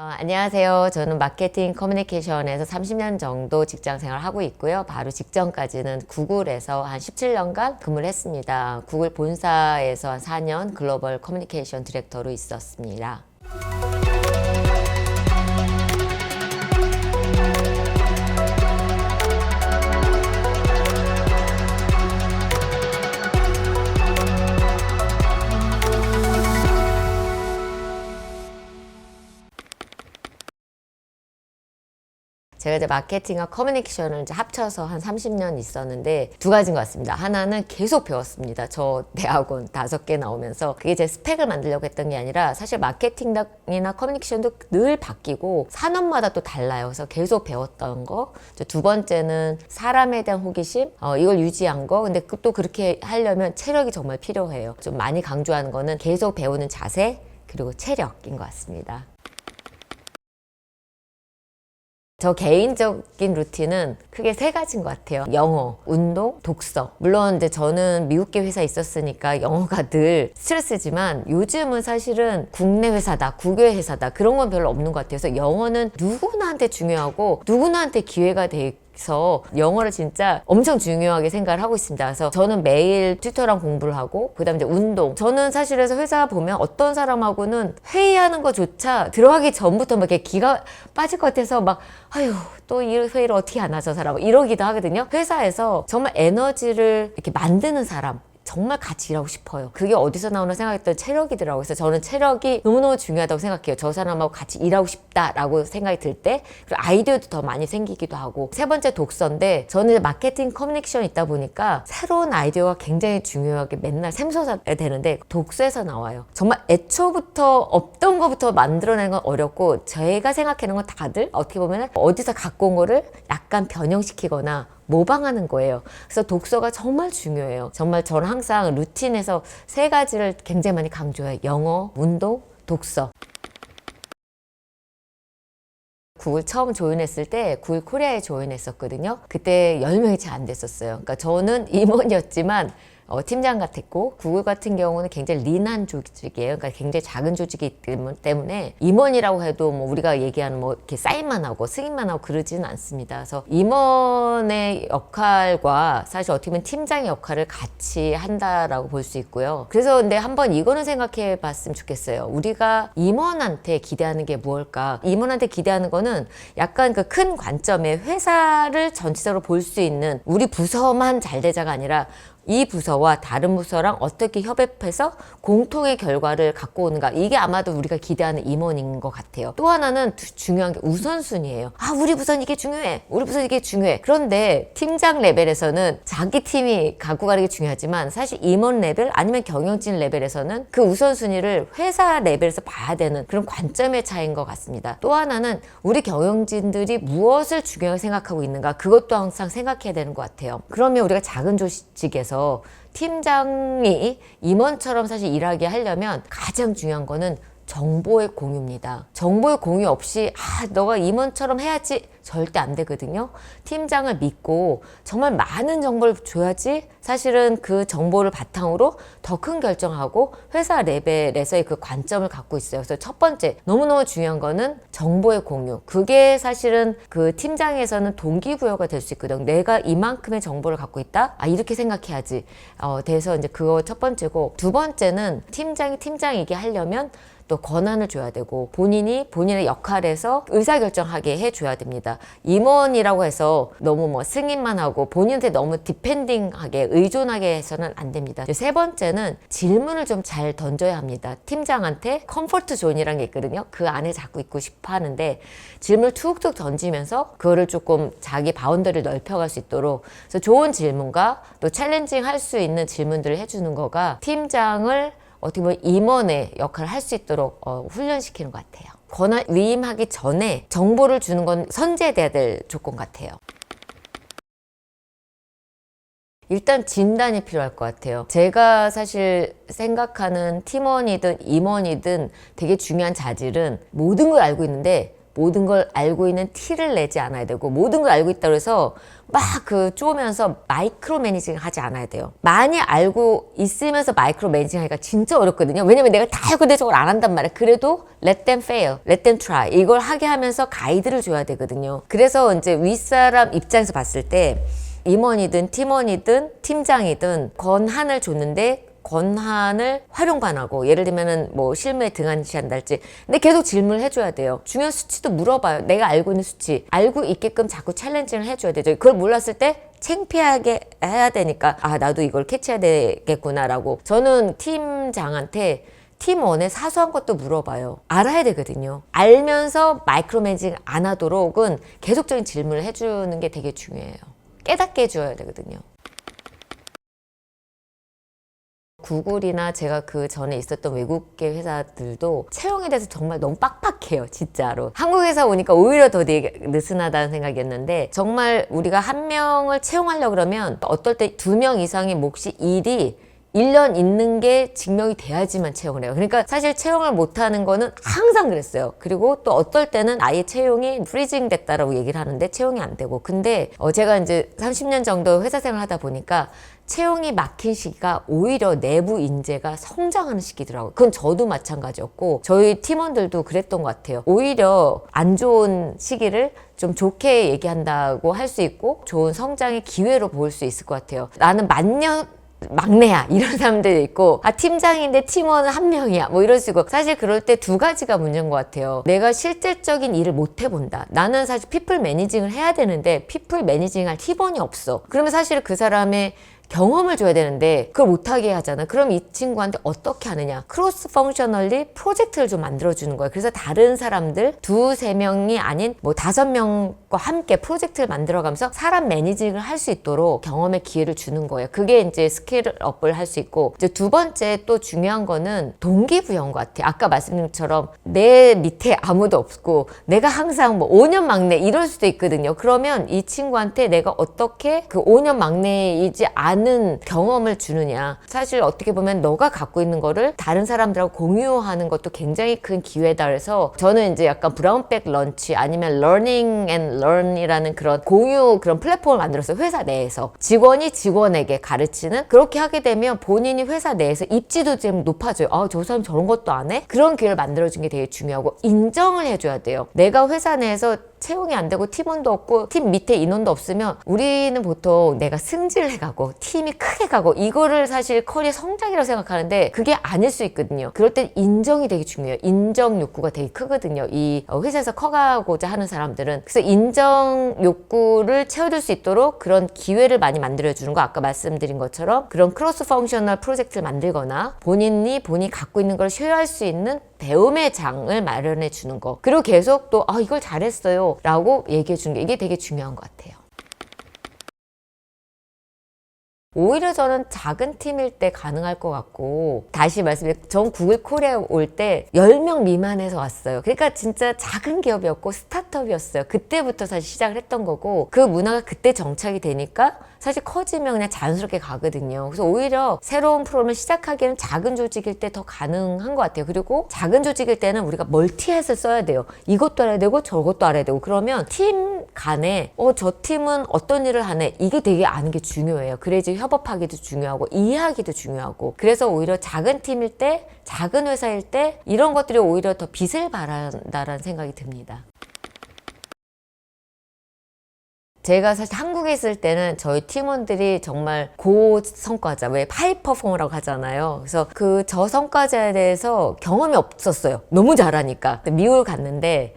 안녕하세요. 저는 마케팅 커뮤니케이션에서 30년 정도 직장 생활을 하고 있고요. 바로 직전까지는 구글에서 한 17년간 근무를 했습니다. 구글 본사에서 한 4년 글로벌 커뮤니케이션 디렉터로 있었습니다. 제가 이제 마케팅과 커뮤니케이션을 이제 합쳐서 한 30년 있었는데 두 가지인 것 같습니다. 하나는 계속 배웠습니다. 저 대학원 5개 나오면서 그게 제 스펙을 만들려고 했던 게 아니라 사실 마케팅이나 커뮤니케이션도 늘 바뀌고 산업마다 또 달라요. 그래서 계속 배웠던 거. 두 번째는 사람에 대한 호기심, 이걸 유지한 거. 근데 또 그렇게 하려면 체력이 정말 필요해요. 좀 많이 강조하는 거는 계속 배우는 자세 그리고 체력인 것 같습니다. 저 개인적인 루틴은 크게 3가지인 것 같아요. 영어, 운동, 독서. 물론 이제 저는 미국계 회사에 있었으니까 영어가 늘 스트레스지만 요즘은 사실은 국내 회사다, 국외 회사다 그런 건 별로 없는 것 같아요. 그래서 영어는 누구나한테 중요하고 누구나한테 기회가 돼 그래서 영어를 진짜 엄청 중요하게 생각을 하고 있습니다. 그래서 저는 매일 튜터랑 공부를 하고 그다음에 이제 운동. 저는 사실에서 회사 보면 어떤 사람하고는 회의하는 것조차 들어가기 전부터 막 이렇게 기가 빠질 것 같아서 막 아유 또 이 회의를 어떻게 안 하죠 사람 이러기도 하거든요. 회사에서 정말 에너지를 이렇게 만드는 사람 정말 같이 일하고 싶어요. 그게 어디서 나오나 생각했던 체력이더라고요. 그래서 저는 체력이 너무너무 중요하다고 생각해요. 저 사람하고 같이 일하고 싶다라고 생각이 들 때 그리고 아이디어도 더 많이 생기기도 하고. 세 번째 독서인데 저는 마케팅 커뮤니케이션이 있다 보니까 새로운 아이디어가 굉장히 중요하게 맨날 샘솟아야 되는데 독서에서 나와요. 정말 애초부터 없던 것부터 만들어내는 건 어렵고 제가 생각하는 건 다들 어떻게 보면 어디서 갖고 온 거를 약간 변형시키거나 모방하는 거예요. 그래서 독서가 정말 중요해요. 정말 저는 항상 루틴에서 3가지를 굉장히 많이 강조해요. 영어, 운동, 독서. 구글 처음 조인했을 때 구글 코리아에 조인했었거든요. 그때 10명이 채 안 됐었어요. 그러니까 저는 임원이었지만 팀장 같았고 구글 같은 경우는 굉장히 린한 조직이에요. 그러니까 굉장히 작은 조직이기 때문에 임원이라고 해도 뭐 우리가 얘기하는 뭐 이렇게 사인만 하고 승인만 하고 그러지는 않습니다. 그래서 임원의 역할과 사실 어떻게 보면 팀장의 역할을 같이 한다라고 볼 수 있고요. 그래서 근데 한번 이거는 생각해 봤으면 좋겠어요. 우리가 임원한테 기대하는 게 무엇일까? 임원한테 기대하는 거는 약간 그 큰 관점에 회사를 전체적으로 볼 수 있는 우리 부서만 잘 되자가 아니라 이 부서와 다른 부서랑 어떻게 협업해서 공통의 결과를 갖고 오는가. 이게 아마도 우리가 기대하는 임원인 것 같아요. 또 하나는 중요한 게 우선순위예요. 우리 부서는 이게 중요해. 우리 부서는 이게 중요해. 그런데 팀장 레벨에서는 자기 팀이 갖고 가는 게 중요하지만 사실 임원 레벨 아니면 경영진 레벨에서는 그 우선순위를 회사 레벨에서 봐야 되는 그런 관점의 차이인 것 같습니다. 또 하나는 우리 경영진들이 무엇을 중요하게 생각하고 있는가. 그것도 항상 생각해야 되는 것 같아요. 그러면 우리가 작은 조직에서 팀장이 임원처럼 사실 일하게 하려면 가장 중요한 거는 정보의 공유입니다. 정보의 공유 없이 너가 임원처럼 해야지 절대 안 되거든요. 팀장을 믿고 정말 많은 정보를 줘야지 사실은 그 정보를 바탕으로 더 큰 결정하고 회사 레벨에서의 그 관점을 갖고 있어요. 그래서 첫 번째 너무너무 중요한 거는 정보의 공유. 그게 사실은 그 팀장에서는 동기부여가 될 수 있거든요. 내가 이만큼의 정보를 갖고 있다? 이렇게 생각해야지. 돼서 이제 그거 첫 번째고 두 번째는 팀장이 팀장이게 하려면 또 권한을 줘야 되고 본인이 본인의 역할에서 의사결정하게 해줘야 됩니다. 임원이라고 해서 너무 뭐 승인만 하고 본인한테 너무 디펜딩하게 의존하게 해서는 안 됩니다. 세 번째는 질문을 좀 잘 던져야 합니다. 팀장한테 컴포트 존이라는 게 있거든요. 그 안에 자꾸 있고 싶어 하는데 질문을 툭툭 던지면서 그거를 조금 자기 바운더리를 넓혀갈 수 있도록 그래서 좋은 질문과 또 챌린징 할 수 있는 질문들을 해주는 거가 팀장을 어떻게 보면 임원의 역할을 할 수 있도록 훈련시키는 것 같아요. 권한 위임하기 전에 정보를 주는 건 선제돼야 될 조건 같아요. 일단 진단이 필요할 것 같아요. 제가 사실 생각하는 팀원이든 임원이든 되게 중요한 자질은 모든 걸 알고 있는데 모든 걸 알고 있는 티를 내지 않아야 되고, 모든 걸 알고 있다고 해서 막 쪼으면서 마이크로 매니징 하지 않아야 돼요. 많이 알고 있으면서 마이크로 매니징 하기가 진짜 어렵거든요. 왜냐면 내가 다 알고 있는데 저걸 안 한단 말이야. 그래도 let them fail, let them try, 이걸 하게 하면서 가이드를 줘야 되거든요. 그래서 이제 윗사람 입장에서 봤을 때 임원이든 팀원이든 팀장이든 권한을 줬는데 권한을 활용 안 하고, 예를 들면은 뭐 실무에 등한시한달지, 근데 계속 질문을 해줘야 돼요. 중요한 수치도 물어봐요. 내가 알고 있는 수치 알고 있게끔 자꾸 챌린징을 해줘야 되죠. 그걸 몰랐을 때 창피하게 해야 되니까, 아 나도 이걸 캐치해야 되겠구나 라고. 저는 팀장한테 팀원의 사소한 것도 물어봐요. 알아야 되거든요. 알면서 마이크로 매니징 안 하도록은 계속적인 질문을 해주는 게 되게 중요해요. 깨닫게 해줘야 되거든요. 구글이나 제가 그 전에 있었던 외국계 회사들도 채용에 대해서 정말 너무 빡빡해요. 진짜로. 한국 회사 오니까 오히려 더 되게 느슨하다는 생각이었는데, 정말 우리가 한 명을 채용하려고 그러면 어떨 때 2명 이상의 몫이 일이 1년 있는 게 증명이 돼야지만 채용을 해요. 그러니까 사실 채용을 못하는 거는 항상 그랬어요. 그리고 또 어떨 때는 아예 채용이 프리징 됐다라고 얘기를 하는데 채용이 안 되고. 근데 제가 이제 30년 정도 회사 생활 하다 보니까 채용이 막힌 시기가 오히려 내부 인재가 성장하는 시기더라고요. 그건 저도 마찬가지였고 저희 팀원들도 그랬던 것 같아요. 오히려 안 좋은 시기를 좀 좋게 얘기한다고 할 수 있고 좋은 성장의 기회로 볼 수 있을 것 같아요. 나는 막내야 이런 사람들이 있고, 팀장인데 팀원은 1명이야 뭐 이런 식으로. 사실 그럴 때 2가지가 문제인 것 같아요. 내가 실질적인 일을 못 해본다. 나는 사실 피플 매니징을 해야 되는데 피플 매니징 할 팀원이 없어. 그러면 사실 그 사람의 경험을 줘야 되는데 그걸 못하게 하잖아. 그럼 이 친구한테 어떻게 하느냐, 크로스 펑셔널리 프로젝트를 좀 만들어주는 거예요. 그래서 다른 사람들 2-3명이 아닌 뭐 5명과 함께 프로젝트를 만들어가면서 사람 매니징을 할 수 있도록 경험의 기회를 주는 거예요. 그게 이제 스킬업을 할 수 있고, 이제 2번째 또 중요한 거는 동기부여인 것 같아요. 아까 말씀드린 것처럼 내 밑에 아무도 없고 내가 항상 뭐 5년 막내 이럴 수도 있거든요. 그러면 이 친구한테 내가 어떻게 그 5년 막내이지 않은 경험을 주느냐. 사실 어떻게 보면 너가 갖고 있는 거를 다른 사람들하고 공유하는 것도 굉장히 큰 기회다. 그래서 저는 이제 약간 브라운백 런치 아니면 러닝 앤 런이라는 그런 공유 그런 플랫폼을 만들었어요. 회사 내에서 직원이 직원에게 가르치는. 그렇게 하게 되면 본인이 회사 내에서 입지도 좀 높아져요. 저 사람 저런 것도 안 해? 그런 기회를 만들어준 게 되게 중요하고, 인정을 해줘야 돼요. 내가 회사 내에서 채용이 안 되고 팀원도 없고 팀 밑에 인원도 없으면 우리는 보통 내가 승진해가고 팀이 크게 가고 이거를 사실 커리어 성장이라고 생각하는데 그게 아닐 수 있거든요. 그럴 땐 인정이 되게 중요해요. 인정 욕구가 되게 크거든요. 이 회사에서 커가고자 하는 사람들은. 그래서 인정 욕구를 채워줄 수 있도록 그런 기회를 많이 만들어주는 거, 아까 말씀드린 것처럼 그런 크로스 펑셔널 프로젝트를 만들거나 본인이 갖고 있는 걸 쉐어할 수 있는 배움의 장을 마련해 주는 거, 그리고 계속 또 이걸 잘했어요 라고 얘기해 주는 게, 이게 되게 중요한 것 같아요. 오히려 저는 작은 팀일 때 가능할 것 같고, 다시 말씀드릴게요. 전 구글 코리아 올 때 10명 미만에서 왔어요. 그러니까 진짜 작은 기업이었고 스타트업이었어요. 그때부터 사실 시작을 했던 거고, 그 문화가 그때 정착이 되니까 사실 커지면 그냥 자연스럽게 가거든요. 그래서 오히려 새로운 프로그램을 시작하기에는 작은 조직일 때 더 가능한 것 같아요. 그리고 작은 조직일 때는 우리가 멀티햇을 써야 돼요. 이것도 알아야 되고 저것도 알아야 되고. 그러면 팀 간에 저 팀은 어떤 일을 하네, 이게 되게 아는 게 중요해요. 그래야지 협업하기도 중요하고 이해하기도 중요하고. 그래서 오히려 작은 팀일 때, 작은 회사일 때 이런 것들이 오히려 더 빛을 발한다라는 생각이 듭니다. 제가 사실 한국에 있을 때는 저희 팀원들이 정말 고성과자, 왜 하이퍼포머라고 하잖아요. 그래서 그 저성과자에 대해서 경험이 없었어요. 너무 잘하니까. 미국을 갔는데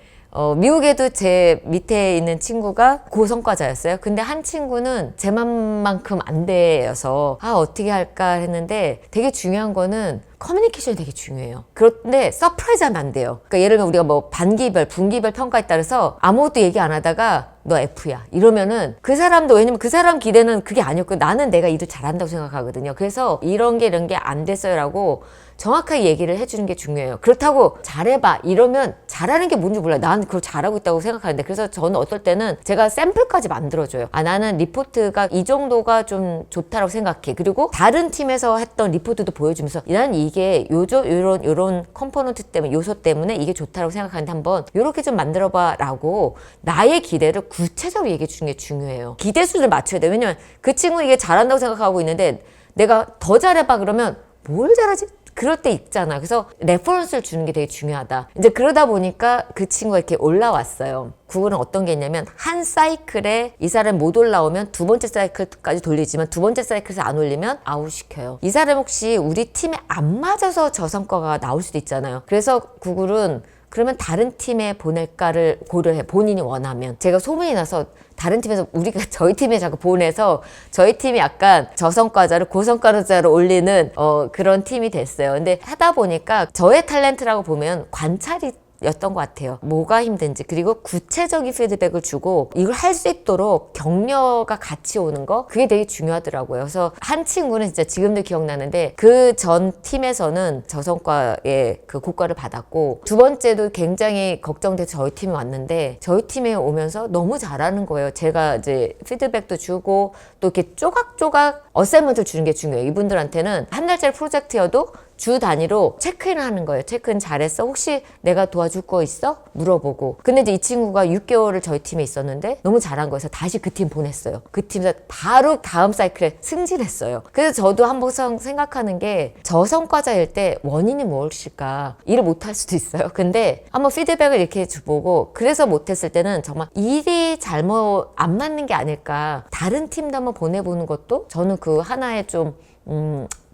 미국에도 제 밑에 있는 친구가 고성과자였어요. 근데 한 친구는 제 맘만큼 안 돼서 어떻게 할까 했는데, 되게 중요한 거는 커뮤니케이션이 되게 중요해요. 그런데 서프라이즈 하면 안 돼요. 그러니까 예를 들면 우리가 뭐 반기별, 분기별 평가에 따라서 아무것도 얘기 안 하다가 너 F야 이러면은 그 사람도, 왜냐면 그 사람 기대는 그게 아니었고 나는 내가 일을 잘한다고 생각하거든요. 그래서 이런 게 안 됐어요 라고 정확하게 얘기를 해주는 게 중요해요. 그렇다고 잘해봐 이러면 잘하는 게 뭔지 몰라요. 난 그걸 잘하고 있다고 생각하는데, 그래서 저는 어떨 때는 제가 샘플까지 만들어줘요. 나는 리포트가 이 정도가 좀 좋다고 생각해. 그리고 다른 팀에서 했던 리포트도 보여주면서 나는 이게 요런 컴포넌트 때문에, 요소 때문에 이게 좋다고 생각하는데 한번 요렇게 좀 만들어봐 라고 나의 기대를 구체적으로 얘기해 주는 게 중요해요. 기대 수준을 맞춰야 돼요. 왜냐면 그 친구 이게 잘한다고 생각하고 있는데 내가 더 잘해봐 그러면 뭘 잘하지? 그럴 때 있잖아. 그래서 레퍼런스를 주는 게 되게 중요하다. 이제 그러다 보니까 그 친구가 이렇게 올라왔어요. 구글은 어떤 게 있냐면 한 사이클에 이 사람이 못 올라오면 두 번째 사이클까지 돌리지만 두 번째 사이클에서 안 올리면 아웃시켜요. 이 사람 혹시 우리 팀에 안 맞아서 저 성과가 나올 수도 있잖아요. 그래서 구글은 그러면 다른 팀에 보낼까를 고려해. 본인이 원하면. 제가 소문이 나서 다른 팀에서 우리가 저희 팀에 자꾸 보내서 저희 팀이 약간 저성과자를 고성과자로 올리는 그런 팀이 됐어요. 근데 하다 보니까 저의 탤런트라고 보면 관찰이 였던 것 같아요. 뭐가 힘든지, 그리고 구체적인 피드백을 주고 이걸 할 수 있도록 격려가 같이 오는 거, 그게 되게 중요하더라고요. 그래서 한 친구는 진짜 지금도 기억나는데 그 전 팀에서는 저성과의 그 고과를 받았고, 두 번째도 굉장히 걱정돼서 저희 팀에 왔는데 저희 팀에 오면서 너무 잘하는 거예요. 제가 이제 피드백도 주고 또 이렇게 조각조각 어사이먼트를 주는 게 중요해요. 이분들한테는 한 달짜리 프로젝트여도 주 단위로 체크인을 하는 거예요. 체크인 잘했어? 혹시 내가 도와줄 거 있어? 물어보고. 근데 이제 이 친구가 6개월을 저희 팀에 있었는데 너무 잘한 거여서 다시 그 팀 보냈어요. 그 팀에서 바로 다음 사이클에 승진했어요. 그래서 저도 한번 생각하는 게 저성과자일 때 원인이 무엇일까? 일을 못할 수도 있어요. 근데 한번 피드백을 이렇게 줘보고, 그래서 못했을 때는 정말 일이 잘못 안 맞는 게 아닐까. 다른 팀도 한번 보내보는 것도 저는 그 하나의 좀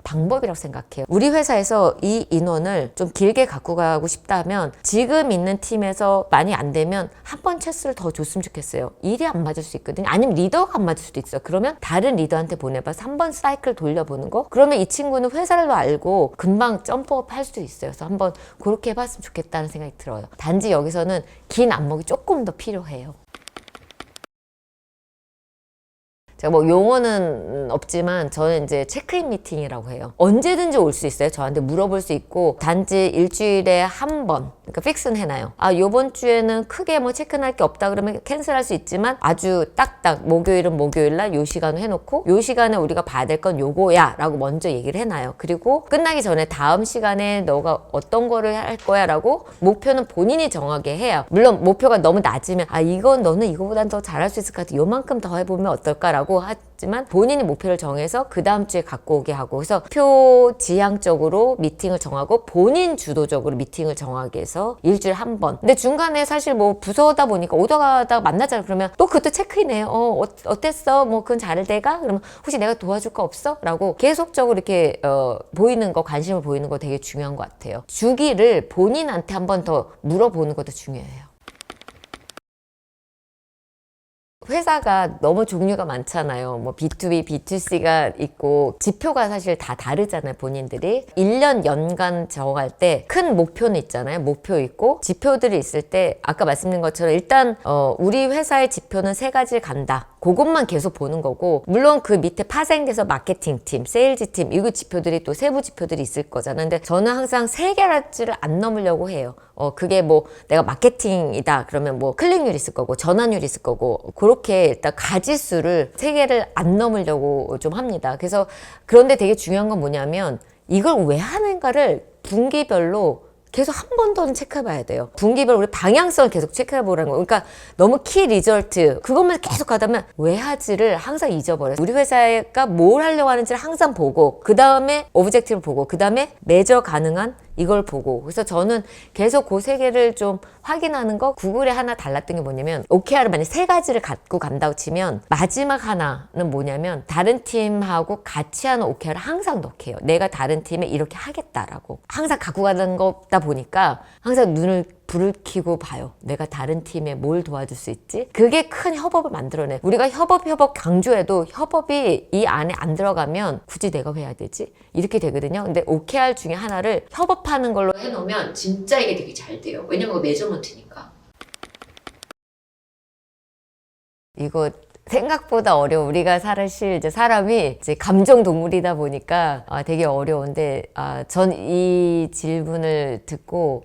방법이라고 생각해요. 우리 회사에서 이 인원을 좀 길게 갖고 가고 싶다면 지금 있는 팀에서 많이 안 되면 한 번 찬스를 더 줬으면 좋겠어요. 일이 안 맞을 수 있거든요. 아니면 리더가 안 맞을 수도 있어요. 그러면 다른 리더한테 보내봐서 한 번 사이클 돌려보는 거. 그러면 이 친구는 회사를 알고 금방 점프업 할 수도 있어요. 그래서 한번 그렇게 해봤으면 좋겠다는 생각이 들어요. 단지 여기서는 긴 안목이 조금 더 필요해요. 제가 뭐 용어는 없지만 저는 이제 체크인 미팅이라고 해요. 언제든지 올 수 있어요. 저한테 물어볼 수 있고, 단지 일주일에 한 번, 그러니까 픽스는 해놔요. 아, 요번 주에는 크게 뭐 체크할 게 없다 그러면 캔슬할 수 있지만 아주 딱딱 목요일은 목요일날 요 시간을 해놓고 요 시간에 우리가 봐야 될 건 요거야 라고 먼저 얘기를 해놔요. 그리고 끝나기 전에 다음 시간에 너가 어떤 거를 할 거야 라고 목표는 본인이 정하게 해요. 물론 목표가 너무 낮으면 이건 너는 이거보단 더 잘할 수 있을 것 같아. 요만큼 더 해보면 어떨까라고 하지만 본인이 목표를 정해서 그 다음 주에 갖고 오게 하고, 그래서 표지향적으로 미팅을 정하고 본인 주도적으로 미팅을 정하게 해서 일주일에 한 번. 근데 중간에 사실 뭐 부서다 보니까 오다가다가 만나잖아. 그러면 또 그것도 체크인해요. 어땠어? 뭐 그건 잘 돼가? 그러면 혹시 내가 도와줄 거 없어? 라고 계속적으로 이렇게 보이는 거, 관심을 보이는 거 되게 중요한 것 같아요. 주기를 본인한테 한 번 더 물어보는 것도 중요해요. 회사가 너무 종류가 많잖아요. 뭐 B2B, B2C가 있고 지표가 사실 다 다르잖아요. 본인들이 1년 연간 정할 때 큰 목표는 있잖아요. 목표 있고 지표들이 있을 때 아까 말씀드린 것처럼 일단 우리 회사의 지표는 세 가지를 간다. 그것만 계속 보는 거고, 물론 그 밑에 파생돼서 마케팅 팀, 세일즈 팀, 이거 지표들이 또 세부 지표들이 있을 거잖아요. 근데 저는 항상 세 가지를 안 넘으려고 해요. 그게 뭐 내가 마케팅이다 그러면 뭐 클릭률이 있을 거고 전환율이 있을 거고, 그렇게 일단 가지수를 세 개를 안 넘으려고 좀 합니다. 그래서 그런데 되게 중요한 건 뭐냐면 이걸 왜 하는가를 분기별로 계속 한 번 더는 체크해 봐야 돼요. 분기별로 우리 방향성을 계속 체크해 보라는 거예요. 그러니까 너무 키 리절트 그것만 계속 하다 보면 왜 하지를 항상 잊어버려요. 우리 회사가 뭘 하려고 하는지를 항상 보고, 그 다음에 오브젝티브를 보고, 그 다음에 매저 가능한 이걸 보고. 그래서 저는 계속 그 세 개를 좀 확인하는 거. 구글에 하나 달랐던 게 뭐냐면 OKR을 만약 세 가지를 갖고 간다고 치면 마지막 하나는 뭐냐면 다른 팀하고 같이 하는 OKR을 항상 넣게요. 내가 다른 팀에 이렇게 하겠다라고 항상 갖고 가는 거다 보니까 항상 불을 켜고 봐요. 내가 다른 팀에 뭘 도와줄 수 있지? 그게 큰 협업을 만들어내. 우리가 협업 강조해도 협업이 이 안에 안 들어가면 굳이 내가 왜 해야 되지? 이렇게 되거든요. 근데 OKR 중에 하나를 협업하는 걸로 해놓으면 진짜 이게 되게 잘 돼요. 왜냐면 그거 매저먼트니까. 이거 생각보다 어려워. 우리가 사실 이제 사람이 이제 감정 동물이다 보니까 되게 어려운데 전 이 질문을 듣고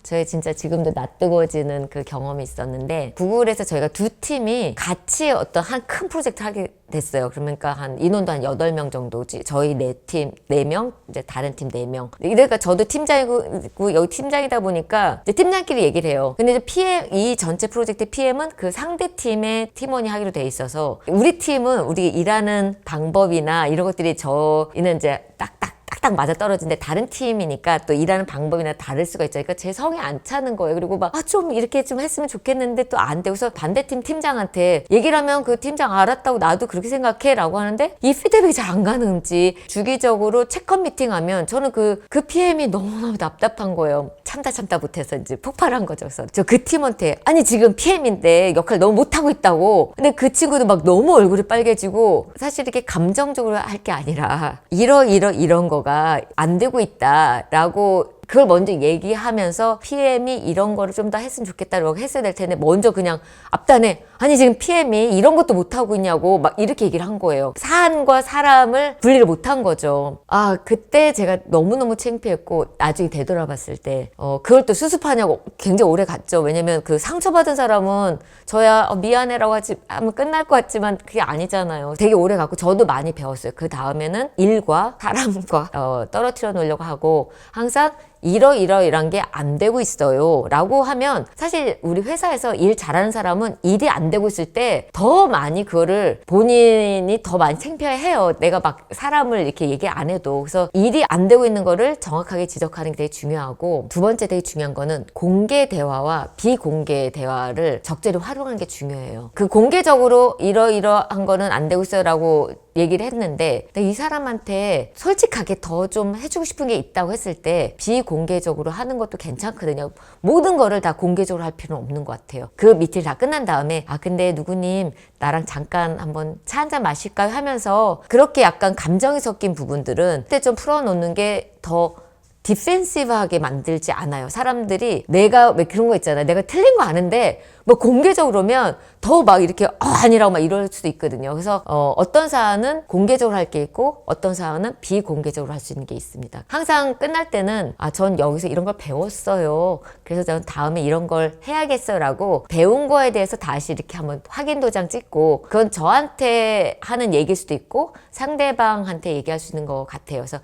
저희 진짜 지금도 낯뜨거워지는 그 경험이 있었는데, 구글에서 저희가 두 팀이 같이 어떤 한 큰 프로젝트 하게 됐어요. 그러니까 인원도 한 8명 정도지. 저희 4팀, 4명, 이제 다른 팀 4명. 이러니까 저도 팀장이고 여기 팀장이다 보니까 이제 팀장끼리 얘기를 해요. 근데 이제 이 전체 프로젝트 PM은 그 상대 팀의 팀원이 하기로 돼 있어서, 우리 팀은 우리 일하는 방법이나 이런 것들이 저희는 이제 딱딱 맞아 떨어지는데, 다른 팀이니까 또 일하는 방법이나 다를 수가 있죠. 그러니까 제 성에 안 차는 거예요. 그리고 막 좀 이렇게 좀 했으면 좋겠는데 또 안 되고, 그래서 반대팀 팀장한테 얘기를 하면 그 팀장 알았다고 나도 그렇게 생각해 라고 하는데, 이 피드백이 잘 안 가는지 주기적으로 체크업 미팅하면 저는 그 PM이 너무너무 답답한 거예요. 참다 못해서 이제 폭발한 거죠. 그래서 저 그 팀한테, 아니 지금 PM인데 역할 너무 못하고 있다고. 근데 그 친구도 막 너무 얼굴이 빨개지고, 사실 이렇게 감정적으로 할 게 아니라 이런 거가 안 되고 있다라고 그걸 먼저 얘기하면서 PM이 이런 거를 좀 더 했으면 좋겠다라고 했어야 될 텐데, 먼저 그냥 앞단에 아니 지금 PM이 이런 것도 못하고 있냐고 막 이렇게 얘기를 한 거예요. 사안과 사람을 분리를 못한 거죠. 아, 그때 제가 너무너무 창피했고, 나중에 되돌아봤을 때 그걸 또 수습하냐고 굉장히 오래 갔죠. 왜냐면 그 상처받은 사람은 저야 미안해라고 하면 끝날 것 같지만 그게 아니잖아요. 되게 오래 갔고 저도 많이 배웠어요. 그 다음에는 일과 사람과 떨어뜨려 놓으려고 하고, 항상 이런 게 안 되고 있어요 라고 하면, 사실 우리 회사에서 일 잘하는 사람은 일이 안 되고 있을 때 더 많이 그거를 본인이 더 많이 창피해해요. 내가 막 사람을 이렇게 얘기 안 해도. 그래서 일이 안 되고 있는 거를 정확하게 지적하는 게 되게 중요하고, 두 번째 되게 중요한 거는 공개 대화와 비공개 대화를 적절히 활용하는 게 중요해요. 그 공개적으로 이러한 거는 안 되고 있어요 라고 얘기를 했는데, 이 사람한테 솔직하게 더 좀 해주고 싶은 게 있다고 했을 때 비공개적으로 하는 것도 괜찮거든요. 모든 거를 다 공개적으로 할 필요는 없는 것 같아요. 그 미팅이 다 끝난 다음에 근데 누구님 나랑 잠깐 한번 차 한잔 마실까요 하면서, 그렇게 약간 감정이 섞인 부분들은 그때 좀 풀어놓는 게 더 디펜시브하게 만들지 않아요. 사람들이 내가 왜 그런 거 있잖아요. 내가 틀린 거 아는데 뭐 공개적으로면 더 막 이렇게 아니라고 막 이럴 수도 있거든요. 그래서 어떤 사안은 공개적으로 할 게 있고 어떤 사안은 비공개적으로 할 수 있는 게 있습니다. 항상 끝날 때는 전 여기서 이런 걸 배웠어요. 그래서 저는 다음에 이런 걸 해야겠어요 라고 배운 거에 대해서 다시 이렇게 한번 확인 도장 찍고, 그건 저한테 하는 얘기일 수도 있고 상대방한테 얘기할 수 있는 것 같아요. 그래서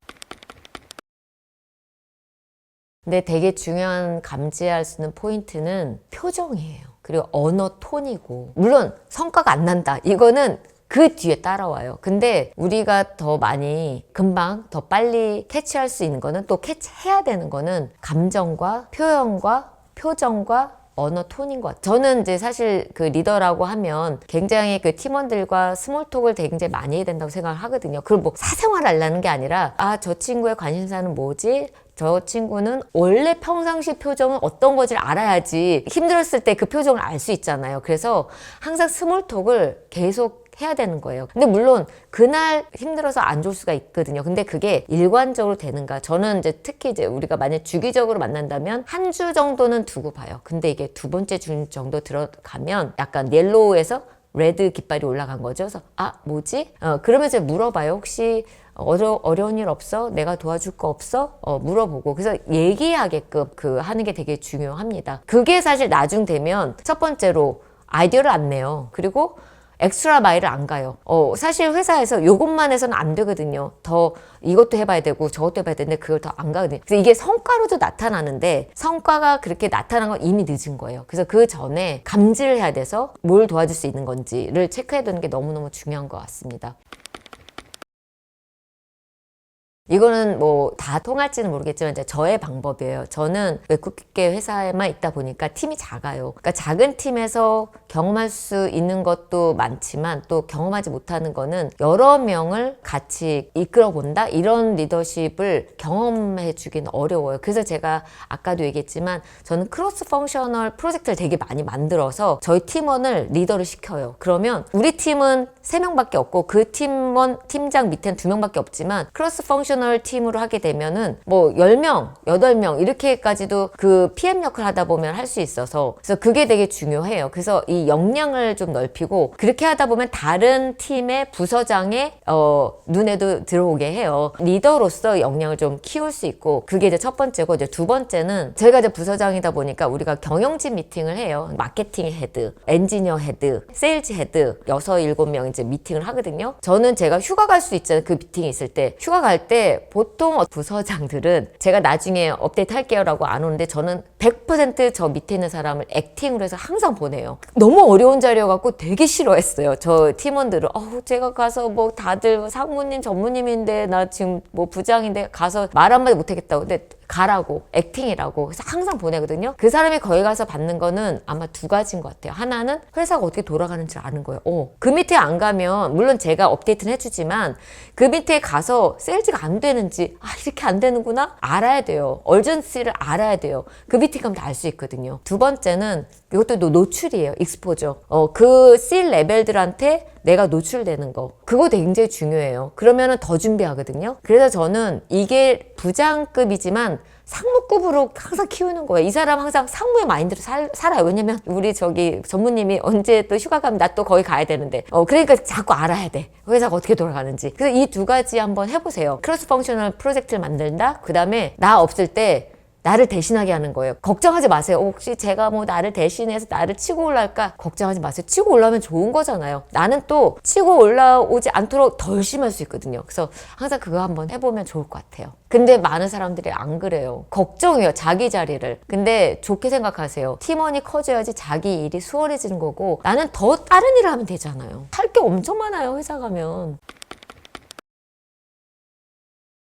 근데 되게 중요한 감지할 수 있는 포인트는 표정이에요. 그리고 언어 톤이고, 물론 성과가 안 난다, 이거는 그 뒤에 따라와요. 근데 우리가 더 많이 금방 더 빨리 캐치할 수 있는 거는, 또 캐치해야 되는 거는 감정과 표현과 표정과 언어 톤인 것 같아요. 저는 이제 사실 그 리더라고 하면 굉장히 그 팀원들과 스몰톡을 굉장히 많이 해야 된다고 생각을 하거든요. 그걸 뭐 사생활 알라는 게 아니라, 저 친구의 관심사는 뭐지? 저 친구는 원래 평상시 표정은 어떤 건지 알아야지 힘들었을 때 그 표정을 알 수 있잖아요. 그래서 항상 스몰톡을 계속 해야 되는 거예요. 근데 물론 그날 힘들어서 안 좋을 수가 있거든요. 근데 그게 일관적으로 되는가? 저는 이제 특히 이제 우리가 만약 주기적으로 만난다면 한 주 정도는 두고 봐요. 근데 이게 두 번째 주 정도 들어가면 약간 옐로우에서 레드 깃발이 올라간 거죠. 그래서 뭐지? 그러면서 물어봐요. 혹시 어려운 일 없어? 내가 도와줄 거 없어? 물어보고, 그래서 얘기하게끔 하는 게 되게 중요합니다. 그게 사실 나중 되면 첫 번째로 아이디어를 안 내요. 그리고 엑스트라 마일을 안 가요. 사실 회사에서 요것만 해서는 안 되거든요. 더 이것도 해봐야 되고 저것도 해봐야 되는데 그걸 더 안 가거든요. 그래서 이게 성과로도 나타나는데, 성과가 그렇게 나타난 건 이미 늦은 거예요. 그래서 그 전에 감지를 해야 돼서 뭘 도와줄 수 있는 건지를 체크해 두는 게 너무너무 중요한 것 같습니다. 이거는 뭐 다 통할지는 모르겠지만 이제 저의 방법이에요. 저는 외국계 회사에만 있다 보니까 팀이 작아요. 그러니까 작은 팀에서 경험할 수 있는 것도 많지만 또 경험하지 못하는 거는 여러 명을 같이 이끌어 본다? 이런 리더십을 경험해 주기는 어려워요. 그래서 제가 아까도 얘기했지만 저는 크로스 펑셔널 프로젝트를 되게 많이 만들어서 저희 팀원을 리더를 시켜요. 그러면 우리 팀은 3명밖에 없고 그 팀장 밑에는 2명밖에 없지만 크로스 펑셔널 프로페셔널 팀으로 하게 되면은 뭐 10명, 8명 이렇게까지도 그 PM 역할을 하다 보면 할 수 있어서 그래서 그게 되게 중요해요. 그래서 이 역량을 좀 넓히고 그렇게 하다 보면 다른 팀의 부서장의 눈에도 들어오게 해요. 리더로서 역량을 좀 키울 수 있고 그게 이제 첫 번째고 이제 두 번째는 제가 이제 부서장이다 보니까 우리가 경영진 미팅을 해요. 마케팅 헤드, 엔지니어 헤드, 세일즈 헤드 6, 7명 이제 미팅을 하거든요. 저는 제가 휴가 갈 수 있잖아요. 그 미팅이 있을 때 휴가 갈 때 보통 부서장들은 제가 나중에 업데이트 할게요라고 안 오는데 저는 100% 밑에 있는 사람을 액팅으로 해서 항상 보내요. 너무 어려운 자리여갖고 되게 싫어했어요. 저 팀원들은 제가 가서 뭐 다들 사무님 전무님인데 나 지금 뭐 부장인데 가서 말 한마디 못하겠다고. 근데 가라고, 액팅이라고. 그래서 항상 보내거든요. 그 사람이 거기 가서 받는 거는 아마 두 가지인 것 같아요. 하나는 회사가 어떻게 돌아가는지 아는 거예요. 그 밑에 안 가면 물론 제가 업데이트는 해주지만 그 밑에 가서 세일즈가 안 되는지 이렇게 안 되는구나 알아야 돼요. 얼전시를 알아야 돼요. 그 밑에 가면 다 알 수 있거든요. 두 번째는 이것도 노출이에요. 익스포저. 그 C 레벨들한테 내가 노출되는 거. 그거 굉장히 중요해요. 그러면은 더 준비하거든요. 그래서 저는 이게 부장급이지만 상무급으로 항상 키우는 거예요. 이 사람 항상 상무의 마인드로 살아요. 왜냐면 우리 저기 전무님이 언제 또 휴가 가면 나 또 거기 가야 되는데. 그러니까 자꾸 알아야 돼. 회사가 어떻게 돌아가는지. 그래서 이 두 가지 한번 해보세요. 크로스 펑셔널 프로젝트를 만든다. 그 다음에 나 없을 때 나를 대신하게 하는 거예요. 걱정하지 마세요. 혹시 제가 뭐 나를 대신해서 나를 치고 올라올까? 걱정하지 마세요. 치고 올라오면 좋은 거잖아요. 나는 또 치고 올라오지 않도록 더 열심히 할 수 있거든요. 그래서 항상 그거 한번 해보면 좋을 것 같아요. 근데 많은 사람들이 안 그래요. 걱정해요. 자기 자리를. 근데 좋게 생각하세요. 팀원이 커져야지 자기 일이 수월해지는 거고 나는 더 다른 일을 하면 되잖아요. 할 게 엄청 많아요. 회사 가면.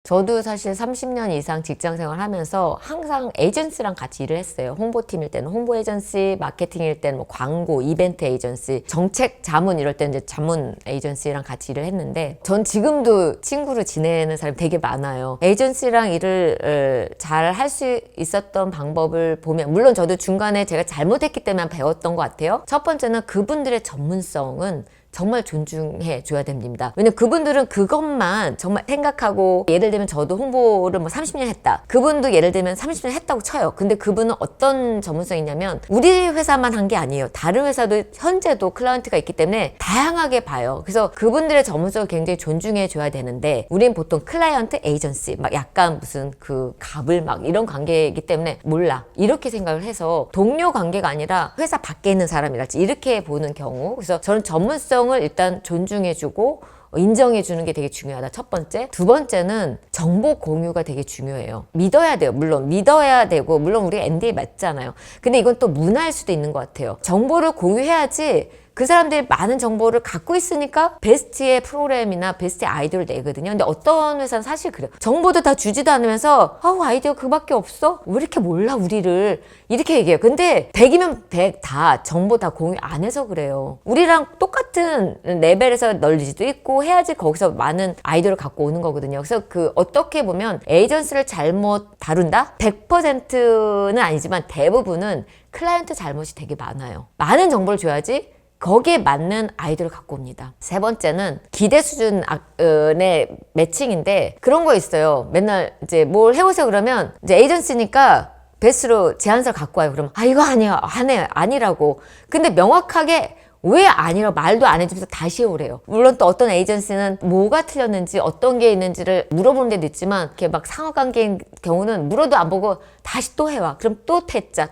저도 사실 30년 이상 직장 생활 하면서 항상 에이전시랑 같이 일을 했어요. 홍보팀일 때는 홍보 에이전시, 마케팅일 때는 뭐 광고, 이벤트 에이전시, 정책 자문 이럴 때는 이제 자문 에이전시랑 같이 일을 했는데 전 지금도 친구로 지내는 사람이 되게 많아요. 에이전시랑 일을 잘 할 수 있었던 방법을 보면 물론 저도 중간에 제가 잘못했기 때문에 배웠던 것 같아요. 첫 번째는 그분들의 전문성은 정말 존중해 줘야 됩니다. 왜냐면 그분들은 그것만 정말 생각하고 예를 들면 저도 홍보를 뭐 30년 했다. 그분도 예를 들면 30년 했다고 쳐요. 근데 그분은 어떤 전문성이 있냐면 우리 회사만 한 게 아니에요. 다른 회사도 현재도 클라이언트가 있기 때문에 다양하게 봐요. 그래서 그분들의 전문성을 굉장히 존중해 줘야 되는데 우린 보통 클라이언트 에이전시 막 약간 무슨 그 갑을 막 이런 관계이기 때문에 몰라. 이렇게 생각을 해서 동료 관계가 아니라 회사 밖에 있는 사람이랄지 이렇게 보는 경우. 그래서 저는 전문성을 일단 존중해주고 인정해주는 게 되게 중요하다. 첫 번째. 두 번째는 정보 공유가 되게 중요해요. 믿어야 돼요. 물론 믿어야 되고 물론 우리가 NDA 맞잖아요. 근데 이건 또 문화일 수도 있는 것 같아요. 정보를 공유해야지 그 사람들이 많은 정보를 갖고 있으니까 베스트의 프로그램이나 베스트의 아이디어를 내거든요. 근데 어떤 회사는 사실 그래요. 정보도 다 주지도 않으면서 아이디어 그밖에 없어? 왜 이렇게 몰라 우리를? 이렇게 얘기해요. 근데 100이면 100 다 정보 다 공유 안 해서 그래요. 우리랑 똑같은 레벨에서 널리지도 있고 해야지 거기서 많은 아이디어를 갖고 오는 거거든요. 그래서 그 어떻게 보면 에이전시를 잘못 다룬다? 100%는 아니지만 대부분은 클라이언트 잘못이 되게 많아요. 많은 정보를 줘야지 거기에 맞는 아이디어를 갖고 옵니다. 세 번째는 기대 수준의 매칭인데 그런 거 있어요. 맨날 이제 뭘 해오세요 그러면 이제 에이전시니까 베스트로 제안서를 갖고 와요. 그러면 이거 아니야 아니라고. 근데 명확하게 왜 아니라고 말도 안 해주면서 다시 오래요. 물론 또 어떤 에이전시는 뭐가 틀렸는지 어떤 게 있는지를 물어보는 데도 있지만 이렇게 막 상호관계인 경우는 물어도 안 보고 다시 또 해와. 그럼 또 퇴짜.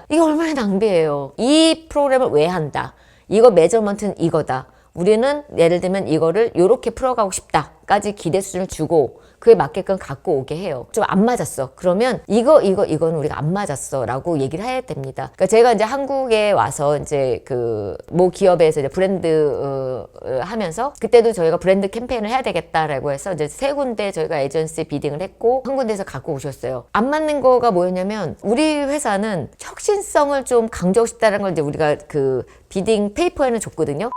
이게 얼마나 낭비예요. 이 프로그램을 왜 한다. 이거 메저먼트는 이거다. 우리는 예를 들면 이거를 이렇게 풀어가고 싶다까지 기대 수준을 주고 그에 맞게끔 갖고 오게 해요. 좀 안 맞았어. 그러면 이거는 우리가 안 맞았어 라고 얘기를 해야 됩니다. 그러니까 제가 이제 한국에 와서 이제 그 모 기업에서 이제 브랜드 하면서 그때도 저희가 브랜드 캠페인을 해야 되겠다라고 해서 이제 세 군데 저희가 에이전시 비딩을 했고 한 군데에서 갖고 오셨어요. 안 맞는 거가 뭐였냐면 우리 회사는 혁신성을 좀 강조하고 싶다는 걸 이제 우리가 그 비딩 페이퍼에는 줬거든요.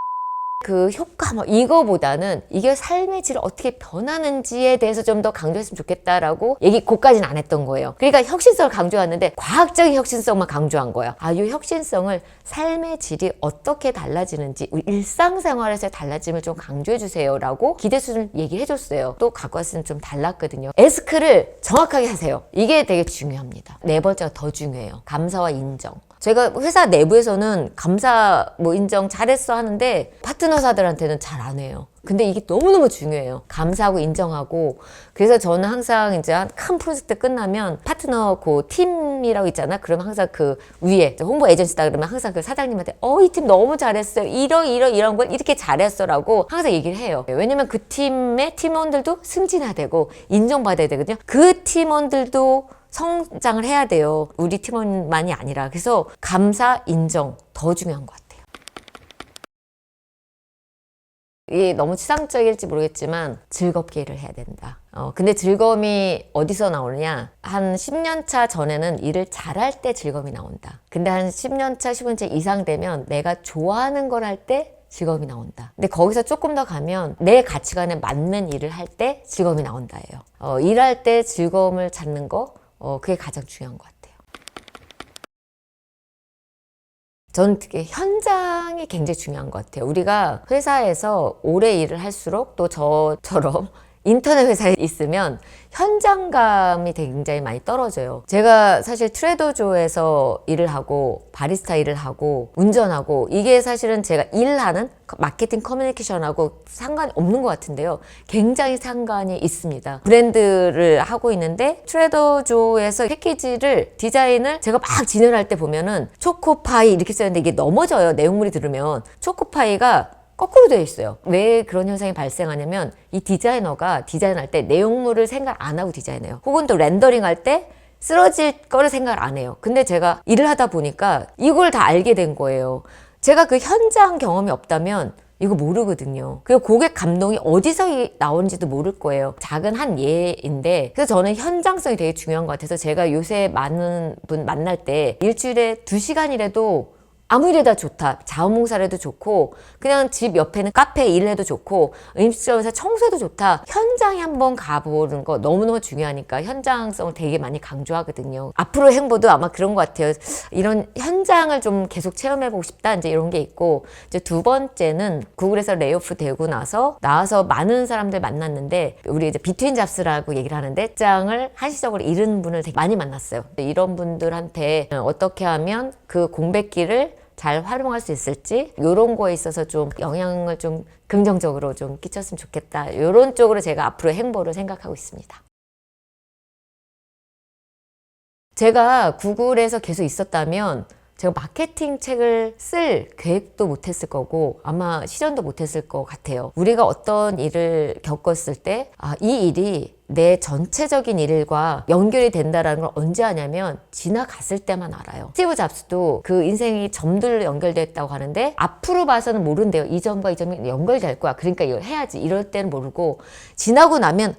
그 효과 이거보다는 이게 삶의 질을 어떻게 변하는지에 대해서 좀 더 강조했으면 좋겠다라고 얘기 그까지는 안 했던 거예요. 그러니까 혁신성을 강조하는데 과학적인 혁신성만 강조한 거야. 이 혁신성을 삶의 질이 어떻게 달라지는지 우리 일상생활에서의 달라짐을 좀 강조해 주세요라고 기대 수준을 얘기해 줬어요. 또 갖고 왔으면 좀 달랐거든요. 에스크를 정확하게 하세요. 이게 되게 중요합니다. 네 번째가 더 중요해요. 감사와 인정. 제가 회사 내부에서는 감사 인정 잘했어 하는데 파트너사들한테는 잘 안 해요. 근데 이게 너무너무 중요해요. 감사하고 인정하고. 그래서 저는 항상 이제 한 큰 프로젝트 끝나면 파트너 그 팀이라고 있잖아. 그러면 항상 그 위에 홍보 에이전시다 그러면 항상 그 사장님한테 이 팀 너무 잘했어요. 이런 걸 이렇게 잘했어라고 항상 얘기를 해요. 왜냐면 그 팀의 팀원들도 승진화되고 인정받아야 되거든요. 그 팀원들도 성장을 해야 돼요. 우리 팀원만이 아니라. 그래서 감사, 인정 더 중요한 것 같아요. 이게 너무 치상적일지 모르겠지만 즐겁게 일을 해야 된다. 근데 즐거움이 어디서 나오느냐? 한 10년 차 전에는 일을 잘할 때 즐거움이 나온다. 근데 한 10년 차, 15년 차 이상 되면 내가 좋아하는 걸 할 때 즐거움이 나온다. 근데 거기서 조금 더 가면 내 가치관에 맞는 일을 할 때 즐거움이 나온다예요. 일할 때 즐거움을 찾는 거 그게 가장 중요한 것 같아요. 저는 특히 현장이 굉장히 중요한 것 같아요. 우리가 회사에서 오래 일을 할수록 또 저처럼 인터넷 회사에 있으면 현장감이 굉장히 많이 떨어져요. 제가 사실 트레더조에서 일을 하고 바리스타 일을 하고 운전하고 이게 사실은 제가 일하는 마케팅 커뮤니케이션하고 상관이 없는 것 같은데요. 굉장히 상관이 있습니다. 브랜드를 하고 있는데 트레더조에서 패키지를 디자인을 제가 막 진열할 때 보면은 초코파이 이렇게 써있는데 이게 넘어져요. 내용물이 들으면 초코파이가 거꾸로 되어 있어요. 왜 그런 현상이 발생하냐면 이 디자이너가 디자인할 때 내용물을 생각 안 하고 디자인해요. 혹은 또 렌더링할 때 쓰러질 거를 생각을 안 해요. 근데 제가 일을 하다 보니까 이걸 다 알게 된 거예요. 제가 그 현장 경험이 없다면 이거 모르거든요. 그리고 고객 감동이 어디서 나오는지도 모를 거예요. 작은 한 예인데 그래서 저는 현장성이 되게 중요한 것 같아서 제가 요새 많은 분 만날 때 일주일에 2시간이라도 아무 일에다 좋다. 자원봉사를 해도 좋고 그냥 집 옆에 있는 카페 일을 해도 좋고 음식점에서 청소해도 좋다. 현장에 한번 가보는 거 너무너무 중요하니까 현장성을 되게 많이 강조하거든요. 앞으로 행보도 아마 그런 것 같아요. 이런 현장을 좀 계속 체험해보고 싶다. 이제 이런 게 있고 이제 두 번째는 구글에서 레이오프 되고 나와서 많은 사람들 만났는데 우리 이제 비트윈 잡스라고 얘기를 하는데 직장을 한시적으로 잃은 분을 되게 많이 만났어요. 이런 분들한테 어떻게 하면 그 공백기를 잘 활용할 수 있을지 이런 거에 있어서 좀 영향을 좀 긍정적으로 좀 끼쳤으면 좋겠다. 이런 쪽으로 제가 앞으로 행보를 생각하고 있습니다. 제가 구글에서 계속 있었다면 제가 마케팅 책을 쓸 계획도 못했을 거고 아마 실현도 못했을 것 같아요. 우리가 어떤 일을 겪었을 때 이 일이 내 전체적인 일과 연결이 된다는 걸 언제 아냐면 지나갔을 때만 알아요. 스티브 잡스도 그 인생이 점들로 연결됐다고 하는데 앞으로 봐서는 모른대요. 이 점과 이 점이 연결될 거야. 그러니까 이걸 해야지. 이럴 때는 모르고 지나고 나면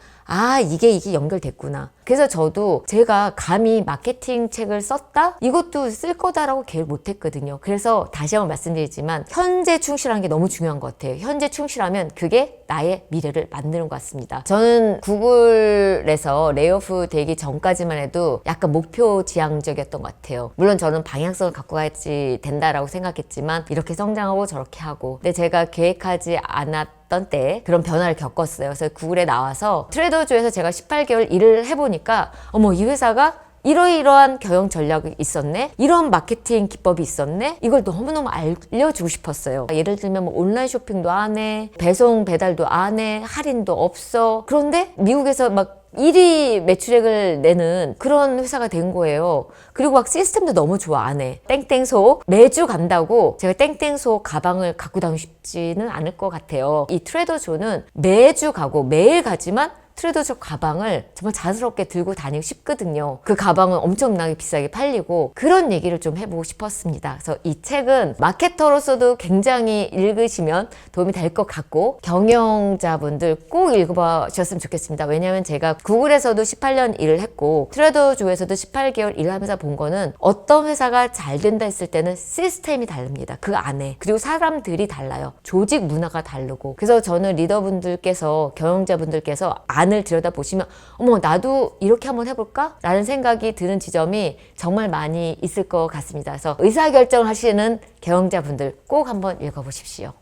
이게 연결됐구나. 그래서 저도 제가 감히 마케팅 책을 썼다? 이것도 쓸 거다라고 계획 못 했거든요. 그래서 다시 한번 말씀드리지만 현재 충실한 게 너무 중요한 것 같아요. 현재 충실하면 그게 나의 미래를 만드는 것 같습니다. 저는 구글에서 레이오프 되기 전까지만 해도 약간 목표 지향적이었던 것 같아요. 물론 저는 방향성을 갖고 가야지 된다라고 생각했지만 이렇게 성장하고 저렇게 하고 근데 제가 계획하지 않았던 때 그런 변화를 겪었어요. 그래서 구글에 나와서 트레더조에서 제가 18개월 일을 해보니까 어머 이 회사가 이러이러한 경영 전략이 있었네? 이런 마케팅 기법이 있었네? 이걸 너무너무 알려주고 싶었어요. 예를 들면 뭐 온라인 쇼핑도 안 해, 배송 배달도 안 해, 할인도 없어. 그런데 미국에서 막 1위 매출액을 내는 그런 회사가 된 거예요. 그리고 막 시스템도 너무 좋아 안 해. 땡땡소 매주 간다고 제가 땡땡소 가방을 갖고 다니고 싶지는 않을 것 같아요. 이 트레더조는 매주 가고 매일 가지만 트레더조 가방을 정말 자연스럽게 들고 다니고 싶거든요. 그 가방은 엄청나게 비싸게 팔리고 그런 얘기를 좀 해보고 싶었습니다. 그래서 이 책은 마케터로서도 굉장히 읽으시면 도움이 될 것 같고 경영자분들 꼭 읽어보셨으면 좋겠습니다. 왜냐하면 제가 구글에서도 18년 일을 했고 트레더조에서도 18개월 일을 하면서 본 거는 어떤 회사가 잘 된다 했을 때는 시스템이 다릅니다. 그 안에. 그리고 사람들이 달라요. 조직 문화가 다르고. 그래서 저는 리더분들께서 경영자분들께서 안을 들여다보시면 어머 나도 이렇게 한번 해볼까? 라는 생각이 드는 지점이 정말 많이 있을 것 같습니다. 그래서 의사결정을 하시는 경영자분들 꼭 한번 읽어보십시오.